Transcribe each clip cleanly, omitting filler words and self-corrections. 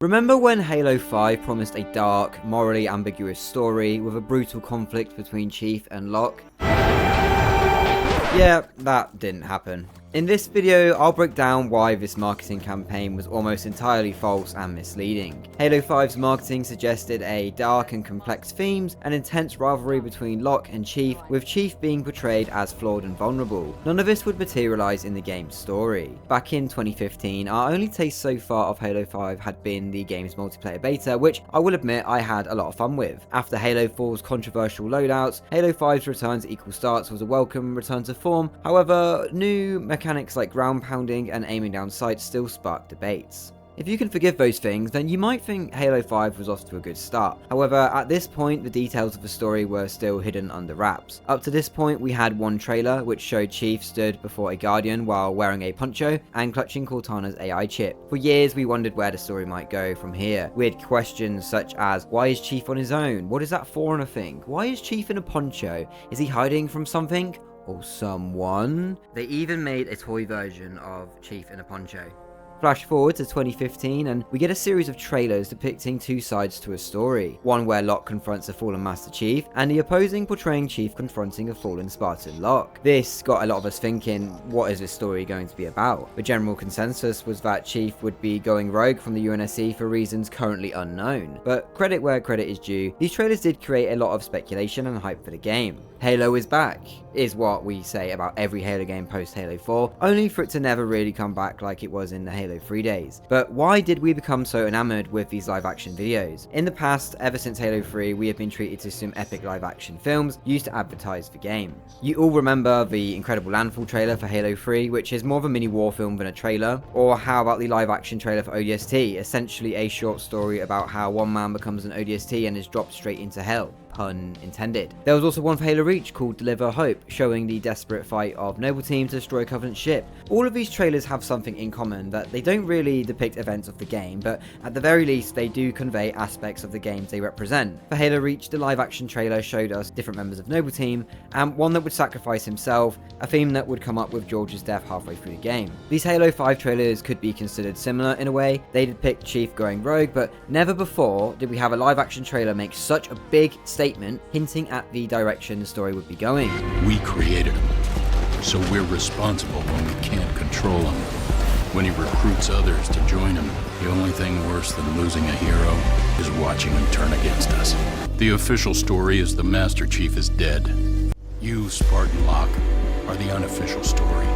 Remember when Halo 5 promised a dark, morally ambiguous story with a brutal conflict between Chief and Locke? Yeah, that didn't happen. In this video, I'll break down why this marketing campaign was almost entirely false and misleading. Halo 5's marketing suggested a dark and complex themes and intense rivalry between Locke and Chief, with Chief being portrayed as flawed and vulnerable. None of this would materialize in the game's story. Back in 2015, our only taste so far of Halo 5 had been the game's multiplayer beta, which I will admit I had a lot of fun with. After Halo 4's controversial loadouts, Halo 5's return to equal starts was a welcome return to form. However, new mechanics like ground pounding and aiming down sights still spark debates. If you can forgive those things, then you might think Halo 5 was off to a good start. However, at this point, the details of the story were still hidden under wraps. Up to this point, we had one trailer which showed Chief stood before a Guardian while wearing a poncho and clutching Cortana's AI chip. For years, we wondered where the story might go from here. We had questions such as, why is Chief on his own? What is that for thing? Why is Chief in a poncho? Is he hiding from something? Or someone? They even made a toy version of Chief in a poncho. Flash forward to 2015 and we get a series of trailers depicting two sides to a story. One where Locke confronts a fallen Masterchief, and the opposing portraying Chief confronting a fallen Spartan Locke. This got a lot of us thinking, what is this story going to be about? The general consensus was that Chief would be going rogue from the UNSC for reasons currently unknown. But credit where credit is due, these trailers did create a lot of speculation and hype for the game. Halo is back, is what we say about every Halo game post Halo 4, only for it to never really come back like it was in the Halo 3 days. But why did we become so enamored with these live action videos? In the past, ever since Halo 3, we have been treated to some epic live action films used to advertise the game. You all remember the incredible Landfall trailer for Halo 3, which is more of a mini war film than a trailer, or how about the live action trailer for ODST, essentially a short story about how one man becomes an ODST and is dropped straight into hell. Pun intended. There was also one for Halo Reach called Deliver Hope, showing the desperate fight of Noble Team to destroy a Covenant ship. All of these trailers have something in common, that they don't really depict events of the game, but at the very least they do convey aspects of the games they represent. For Halo Reach, the live action trailer showed us different members of Noble Team, and one that would sacrifice himself, a theme that would come up with George's death halfway through the game. These Halo 5 trailers could be considered similar in a way. They depict Chief going rogue, but never before did we have a live action trailer make such a big statement hinting at the direction the story would be going. We created him, so we're responsible when we can't control him. When he recruits others to join him, the only thing worse than losing a hero is watching him turn against us. The official story is the Master Chief is dead. You, Spartan Locke, are the unofficial story.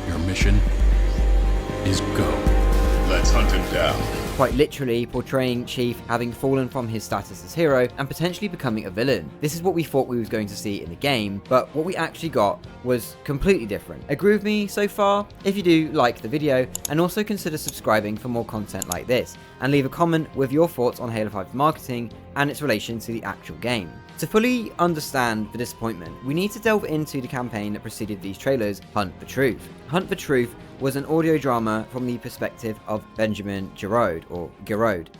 Your mission is go. Let's hunt him down. Quite literally portraying Chief having fallen from his status as hero and potentially becoming a villain. This is what we thought we was going to see in the game, but what we actually got was completely different. Agree with me so far? If you do, like the video, and also consider subscribing for more content like this, and leave a comment with your thoughts on Halo 5's marketing and its relation to the actual game. To fully understand the disappointment, we need to delve into the campaign that preceded these trailers, Hunt for Truth. Hunt for Truth was an audio drama from the perspective of Benjamin Giraud,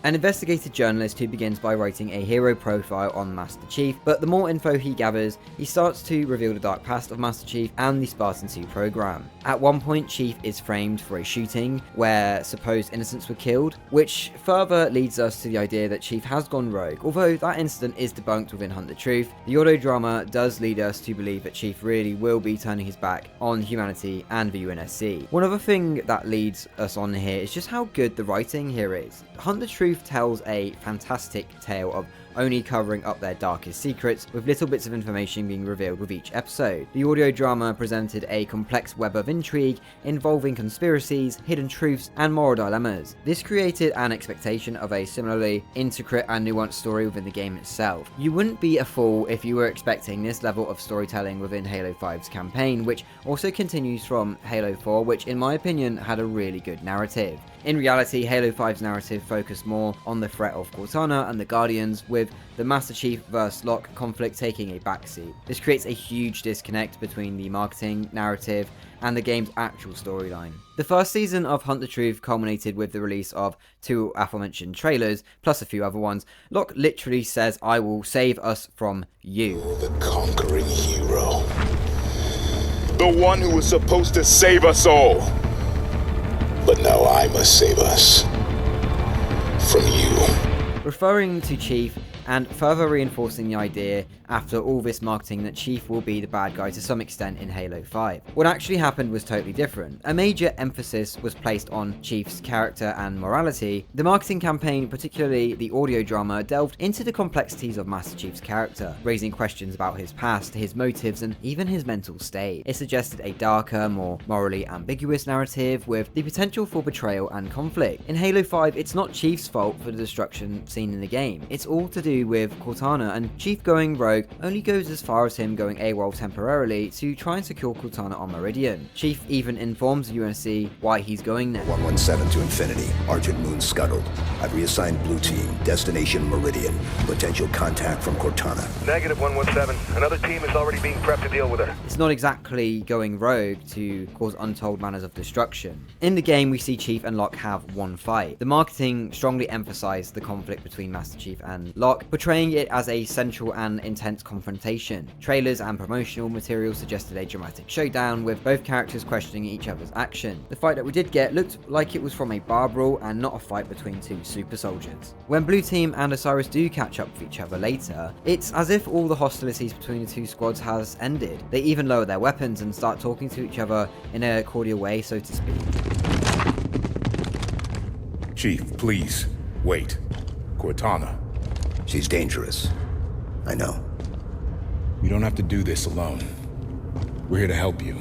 an investigative journalist who begins by writing a hero profile on Master Chief, but the more info he gathers, he starts to reveal the dark past of Master Chief and the Spartan 2 program. At one point, Chief is framed for a shooting where supposed innocents were killed, which further leads us to the idea that Chief has gone rogue. Although that incident is debunked within Hunt the Truth, the audio drama does lead us to believe that Chief really will be turning his back on humanity and the UNSC. One other thing that leads us on here is just how good the writing here is. Hunt the Truth tells a fantastic tale of only covering up their darkest secrets, with little bits of information being revealed with each episode. The audio drama presented a complex web of intrigue involving conspiracies, hidden truths, and moral dilemmas. This created an expectation of a similarly intricate and nuanced story within the game itself. You wouldn't be a fool if you were expecting this level of storytelling within Halo 5's campaign, which also continues from Halo 4, which in my opinion had a really good narrative. In reality, Halo 5's narrative focused more on the threat of Cortana and the Guardians, with the Master Chief vs. Locke conflict taking a backseat. This creates a huge disconnect between the marketing, narrative, and the game's actual storyline. The first season of Hunt the Truth culminated with the release of two aforementioned trailers, plus a few other ones. Locke literally says, "I will save us from you." The conquering hero. The one who was supposed to save us all. But now I must save us. referring to Chief and further reinforcing the idea after all this marketing that Chief will be the bad guy to some extent in Halo 5. What actually happened was totally different. A major emphasis was placed on Chief's character and morality. The marketing campaign, particularly the audio drama, delved into the complexities of Master Chief's character, raising questions about his past, his motives, and even his mental state. It suggested a darker, more morally ambiguous narrative with the potential for betrayal and conflict. In Halo 5, it's not Chief's fault for the destruction seen in the game. It's all to do with Cortana, and Chief going rogue only goes as far as him going AWOL temporarily to try and secure Cortana on Meridian. Chief even informs UNSC why he's going there. 117 to Infinity. Argent Moon scuttled. I've reassigned Blue Team. Destination Meridian. Potential contact from Cortana. Negative 117. Another team is already being prepped to deal with her. It's not exactly going rogue to cause untold manners of destruction. In the game, we see Chief and Locke have one fight. The marketing strongly emphasized the conflict between Master Chief and Locke, portraying it as a central and intense confrontation. Trailers and promotional material suggested a dramatic showdown with both characters questioning each other's action. The fight that we did get looked like it was from a bar brawl and not a fight between two super soldiers. When Blue Team and Osiris do catch up with each other later, it's as if all the hostilities between the two squads has ended. They even lower their weapons and start talking to each other in a cordial way, so to speak. Chief, please, wait. Cortana. She's dangerous. I know. You don't have to do this alone. We're here to help you.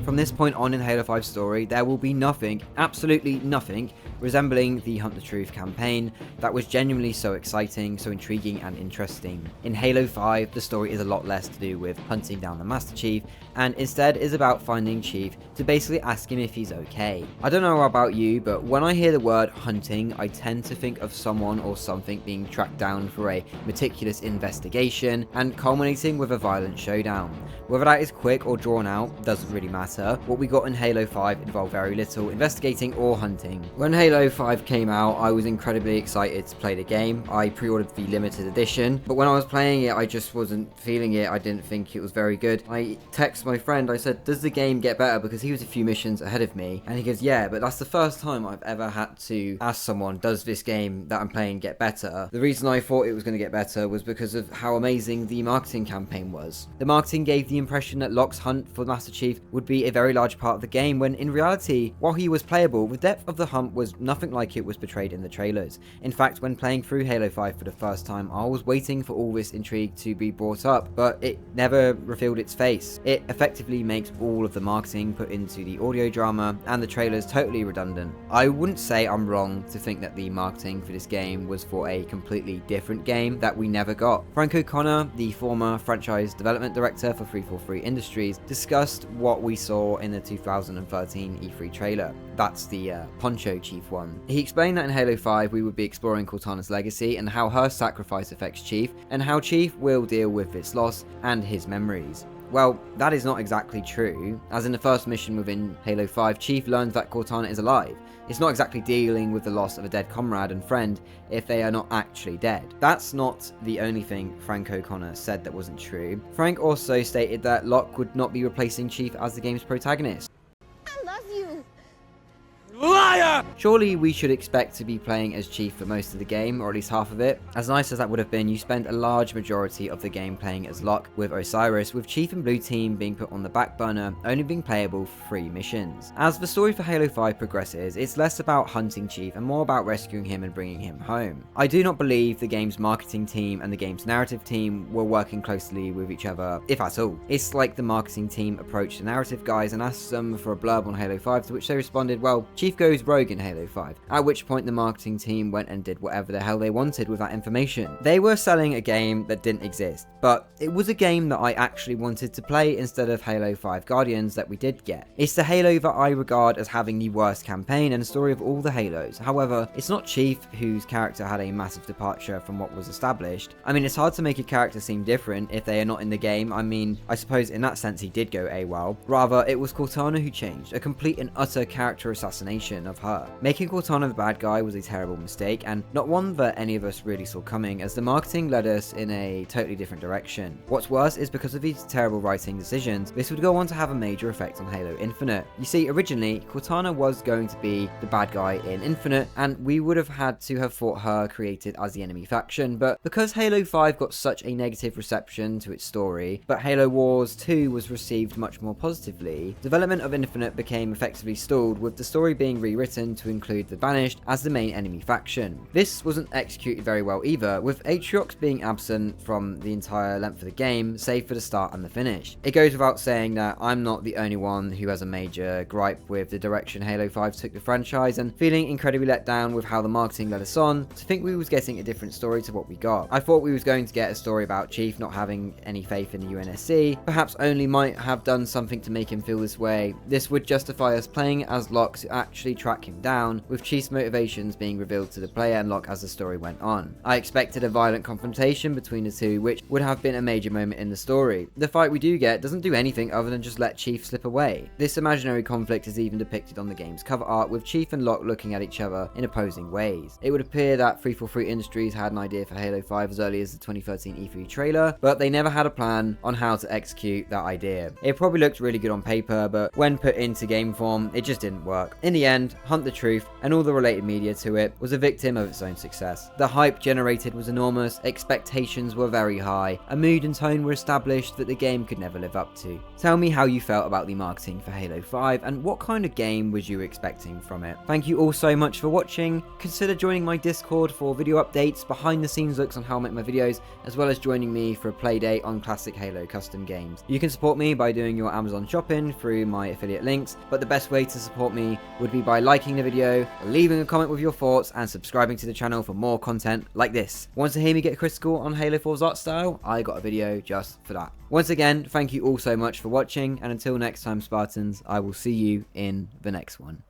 From this point on in Halo 5's story, there will be nothing, absolutely nothing, resembling the Hunt the Truth campaign that was genuinely so exciting, so intriguing and interesting. In Halo 5, the story is a lot less to do with hunting down the Master Chief, and instead is about finding Chief to basically ask him if he's okay. I don't know about you, but when I hear the word hunting, I tend to think of someone or something being tracked down for a meticulous investigation and culminating with a violent showdown. Whether that is quick or drawn out doesn't really matter. What we got in Halo 5 involved very little investigating or hunting. When Halo 5 came out, I was incredibly excited to play the game. I pre-ordered the limited edition, but when I was playing it, I just wasn't feeling it. I didn't think it was very good. I texted my friend, I said, does the game get better? Because he was a few missions ahead of me, and he goes, yeah, but that's the first time I've ever had to ask someone, does this game that I'm playing get better? The reason I thought it was going to get better was because of how amazing the marketing campaign was. The marketing gave the impression that Locke's hunt for Master Chief would be a very large part of the game, when in reality, while he was playable, the depth of the hunt was nothing like it was portrayed in the trailers. In fact, when playing through Halo 5 for the first time, I was waiting for all this intrigue to be brought up, but it never revealed its face. It effectively makes all of the marketing put into the audio drama and the trailers totally redundant. I wouldn't say I'm wrong to think that the marketing for this game was for a completely different game that we never got. Frank O'Connor, the former franchise development director for 343 Industries, discussed what we saw in the 2013 E3 trailer. That's the Poncho Chief one. He explained that in Halo 5 we would be exploring Cortana's legacy and how her sacrifice affects Chief, and how Chief will deal with its loss and his memories. Well, that is not exactly true, as in the first mission within Halo 5, Chief learns that Cortana is alive. It's not exactly dealing with the loss of a dead comrade and friend if they are not actually dead. That's not the only thing Frank O'Connor said that wasn't true. Frank also stated that Locke would not be replacing Chief as the game's protagonist. I love you. Liar! Surely we should expect to be playing as Chief for most of the game, or at least half of it. As nice as that would have been, you spend a large majority of the game playing as Locke with Osiris, with Chief and Blue Team being put on the back burner, only being playable for 3 missions. As the story for Halo 5 progresses, it's less about hunting Chief and more about rescuing him and bringing him home. I do not believe the game's marketing team and the game's narrative team were working closely with each other, if at all. It's like the marketing team approached the narrative guys and asked them for a blurb on Halo 5, to which they responded, well, Chief goes rogue in Halo 5, at which point the marketing team went and did whatever the hell they wanted with that information. They were selling a game that didn't exist, but it was a game that I actually wanted to play instead of Halo 5 Guardians that we did get. It's the Halo that I regard as having the worst campaign and story of all the Halos. However, it's not Chief, whose character had a massive departure from what was established. I mean, it's hard to make a character seem different if they are not in the game. I mean, I suppose in that sense he did go AWOL. Rather, it was Cortana who changed, a complete and utter character assassination, of her. Making Cortana the bad guy was a terrible mistake, and not one that any of us really saw coming, as the marketing led us in a totally different direction. What's worse is because of these terrible writing decisions, this would go on to have a major effect on Halo Infinite. You see, originally, Cortana was going to be the bad guy in Infinite, and we would have had to have fought her created as the enemy faction, but because Halo 5 got such a negative reception to its story, but Halo Wars 2 was received much more positively, development of Infinite became effectively stalled, with the story being rewritten to include the Banished as the main enemy faction. This wasn't executed very well either, with Atriox being absent from the entire length of the game, save for the start and the finish. It goes without saying that I'm not the only one who has a major gripe with the direction Halo 5 took the franchise, and feeling incredibly let down with how the marketing led us on to think we was getting a different story to what we got. I thought we was going to get a story about Chief not having any faith in the UNSC, perhaps only might have done something to make him feel this way. This would justify us playing as Locke to actually track him down, with Chief's motivations being revealed to the player and Locke as the story went on. I expected a violent confrontation between the two, which would have been a major moment in the story. The fight we do get doesn't do anything other than just let Chief slip away. This imaginary conflict is even depicted on the game's cover art, with Chief and Locke looking at each other in opposing ways. It would appear that 343 Industries had an idea for Halo 5 as early as the 2013 E3 trailer, but they never had a plan on how to execute that idea. It probably looked really good on paper, but when put into game form, it just didn't work. In the end, Hunt the Truth and all the related media to it was a victim of its own success. The hype generated was enormous, expectations were very high, a mood and tone were established that the game could never live up to. Tell me how you felt about the marketing for Halo 5 and what kind of game was you expecting from it. Thank you all so much for watching. Consider joining my Discord for video updates, behind the scenes looks on how I make my videos, as well as joining me for a playdate on classic Halo custom games. You can support me by doing your Amazon shopping through my affiliate links, but the best way to support me would be by liking the video, leaving a comment with your thoughts, and subscribing to the channel for more content like this. Want to hear me get critical on Halo 4's art style? I got a video just for that. Once again, thank you all so much for watching, and until next time, Spartans, I will see you in the next one.